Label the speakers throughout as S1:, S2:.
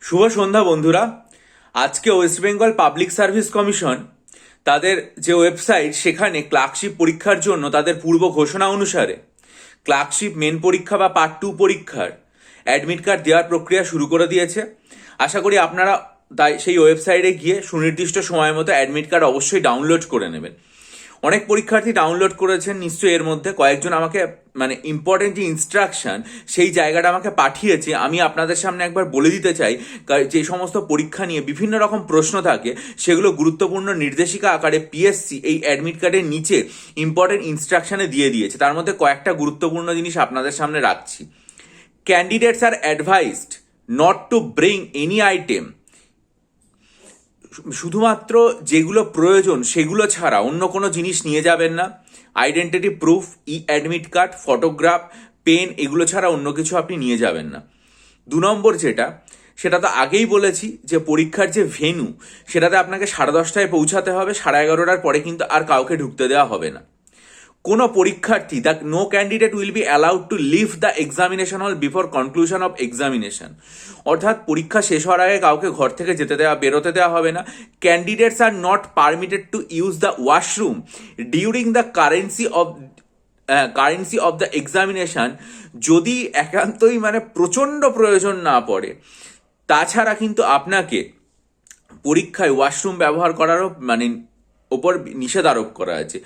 S1: শুভ সন্ধ্যা বন্ধুরা। আজকে West Bengal public service commission তাদের যে ওয়েবসাইট সেখানে ক্লার্কশিপ পরীক্ষার জন্য তাদের পূর্ব ঘোষণা অনুসারে ক্লার্কশিপ মেন পরীক্ষা বা পার্ট 2 পরীক্ষার অ্যাডমিট কার্ড দেওয়ার প্রক্রিয়া শুরু করে দিয়েছে। আশা করি আপনারা তাই সেই ওয়েবসাইটে গিয়ে সুনির্দিষ্ট সময় মতো অ্যাডমিট কার্ড অবশ্যই ডাউনলোড করে নেবেন। অনেক পরীক্ষার্থী ডাউনলোড করেছেন নিশ্চয়ই, এর মধ্যে কয়েকজন আমাকে ইম্পর্টেন্ট যে ইনস্ট্রাকশন সেই জায়গাটা আমাকে পাঠিয়েছে। আমি আপনাদের সামনে একবার বলে দিতে চাই, যে সমস্ত পরীক্ষা নিয়ে বিভিন্ন রকম প্রশ্ন থাকে সেগুলো গুরুত্বপূর্ণ নির্দেশিকা আকারে পিএসসি এই অ্যাডমিট কার্ডের নিচে ইম্পর্টেন্ট ইনস্ট্রাকশনে দিয়ে দিয়েছে। তার মধ্যে কয়েকটা গুরুত্বপূর্ণ জিনিস আপনাদের সামনে রাখছি। Candidates are advised not to bring any item, শুধুমাত্র যেগুলো প্রয়োজন সেগুলো ছাড়া অন্য কোনো জিনিস নিয়ে যাবেন না। Identity proof, e admit card, photograph, pen, এগুলো ছাড়া অন্য কিছু আপনি নিয়ে যাবেন না। 2 নম্বর সেটা তো আগেই বলেছি যে পরীক্ষার যে ভেন্যু সেটাতে আপনাকে 10:30টায় পৌঁছাতে হবে। 11:30টার পরে কিন্তু আর কাউকে ঢুকতে দেওয়া হবে না। কোনো পরীক্ষার্থী no candidate will be allowed to leave the examination hall before conclusion of examination, অর্থাৎ পরীক্ষা শেষ হওয়ার আগে কাউকে ঘর থেকে বেরোতে দেওয়া হবে না। Candidates are not permitted to use the washroom during the currency of the examination, যদি একান্তই প্রচণ্ড প্রয়োজন না পড়ে। তাছাড়া কিন্তু আপনাকে পরীক্ষায় ওয়াশরুম ব্যবহার করারও ওপর নিষেধ আরোপ করা আছে।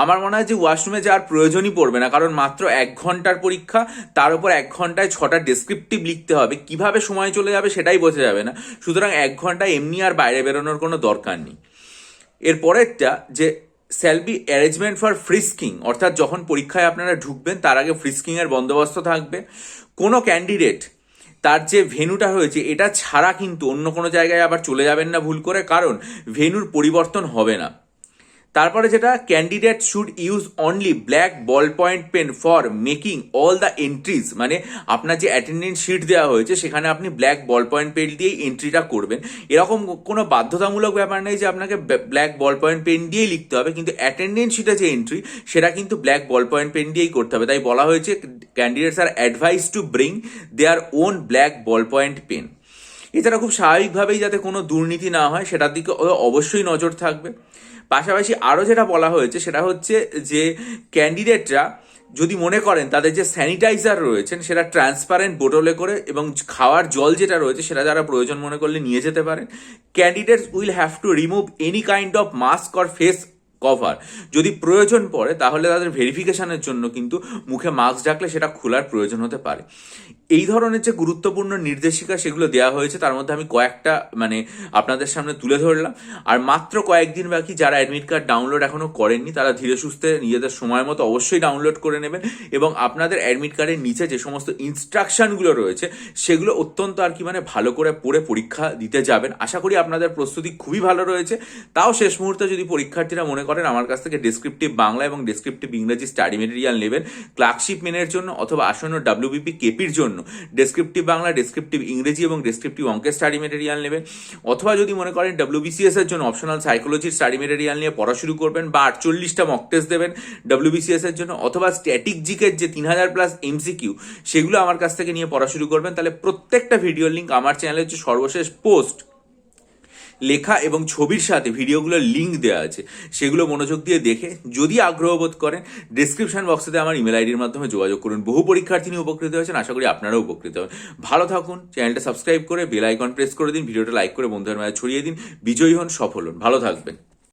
S1: আমার মনে হয় যে ওয়াশরুমে যাওয়ার প্রয়োজনই পড়বে না, কারণ মাত্র 1 ঘন্টার পরীক্ষা, তার উপর 1 ঘন্টায় 6টা ডেসক্রিপটিভ লিখতে হবে। কিভাবে সময় চলে যাবে সেটাই বোঝা যাবে না, সুতরাং 1 ঘন্টায় এমনি আর বাইরে বেরোনোর কোনো দরকার নেই। এরপরেরটা যে shall be arrangement for frisking, অর্থাৎ যখন পরীক্ষায় আপনারা ঢুকবেন তার আগে ফ্রিস্কিংয়ের বন্দোবস্ত থাকবে। কোনো ক্যান্ডিডেট তার যে ভেন্যুটা হয়েছে এটা ছাড়া কিন্তু অন্য কোনো জায়গায় আবার চলে যাবেন না ভুল করে, কারণ ভেন্যুর পরিবর্তন হবে না। তারপরে candidate should use only black ball point pen for making all the entries, আপনার যে অ্যাটেন্ডেন্স শিট দেওয়া হয়েছে সেখানে আপনি ব্ল্যাক বল পয়েন্ট পেন দিয়েই এন্ট্রিটা করবেন। এরকম কোনো বাধ্যতামূলক ব্যাপার নেই যে আপনাকে ব্ল্যাক বল পয়েন্ট পেন দিয়েই লিখতে হবে, কিন্তু অ্যাটেন্ডেন্স শিটে যে এন্ট্রি সেটা কিন্তু ব্ল্যাক বল পয়েন্ট পেন দিয়েই করতে হবে। তাই বলা হয়েছে candidates are advise to bring their own black ball point pen. এছাড়া খুব স্বাভাবিকভাবেই যাতে কোনো দুর্নীতি না হয় সেটার দিকে অবশ্যই নজর থাকবে। পাশাপাশি আরও যেটা বলা হয়েছে সেটা হচ্ছে যে ক্যান্ডিডেটরা যদি মনে করেন তাদের যে স্যানিটাইজার রয়েছেন সেটা ট্রান্সপারেন্ট বোতলে করে, এবং খাওয়ার জল যেটা রয়েছে সেটা যারা প্রয়োজন মনে করলে নিয়ে যেতে পারেন। Candidates will have to remove any kind of mask or face cover, যদি প্রয়োজন পড়ে তাহলে তাদের ভেরিফিকেশনের জন্য কিন্তু মুখে মাস্ক ঢাকলে সেটা খোলার প্রয়োজন হতে পারে। এই ধরনের যে গুরুত্বপূর্ণ নির্দেশিকা সেগুলো দেওয়া হয়েছে, তার মধ্যে আমি কয়েকটা আপনাদের সামনে তুলে ধরলাম। আর মাত্র কয়েকদিন বাকি, যারা অ্যাডমিট কার্ড ডাউনলোড এখনো করেননি তারা ধীরে সুস্থে নিজেদের সময় মতো অবশ্যই ডাউনলোড করে নেবেন, এবং আপনাদের অ্যাডমিট কার্ডের নিচে যে সমস্ত ইনস্ট্রাকশনগুলো রয়েছে সেগুলো অত্যন্ত ভালো করে পড়ে পরীক্ষা দিতে যাবেন। আশা করি আপনাদের প্রস্তুতি খুবই ভালো রয়েছে। তাও শেষ মুহূর্তে যদি পরীক্ষার্থীরা মনে করেন আমার কাছ থেকে ডেসক্রিপটিভ বাংলা এবং ডেসক্রিপটিভ ইংরেজি স্টাডি মেটেরিয়াল নেবেন ক্লার্কশিপ মেনের জন্য অথবা আসন্ন WBP কেপির জন্য, ডেসক্রিপটিভ বাংলা, ডেসক্রিপটিভ ইংরেজি এবং ডেসক্রিপটিভ অঙ্কের স্টাডি মেটেরিয়াল নেবেন, অথবা যদি মনে করেন WBCS এর জন্য অপশনাল সাইকোলজির স্টাডি মেটেরিয়াল নিয়ে পড়া শুরু করবেন, বা 48টা মক টেস্ট দেবেন WBCS এর জন্য, অথবা স্ট্যাটিক জিকের যে 3000+ MCQ সেগুলো আমার কাছ থেকে নিয়ে পড়া শুরু করবেন, তাহলে প্রত্যেকটা ভিডিওর লিঙ্ক আমার চ্যানেলের যে সর্বশেষ পোস্ট লেখা এবং ছবির সাথে ভিডিওগুলোর লিঙ্ক দেওয়া আছে, সেগুলো মনোযোগ দিয়ে দেখে যদি আগ্রহ বোধ করেন ডেসক্রিপশন বক্সেতে আমার ইমেল আইডির মাধ্যমে যোগাযোগ করুন। বহু পরীক্ষার্থী নিয়ে উপকৃত হয়েছেন, আশা করি আপনারাও উপকৃত হবেন। ভালো থাকুন, চ্যানেলটা সাবস্ক্রাইব করে বেল আইকন প্রেস করে দিন, ভিডিওটা লাইক করে বন্ধুদের মাঝে ছড়িয়ে দিন। বিজয়ী হন, সফল হন, ভালো থাকবেন।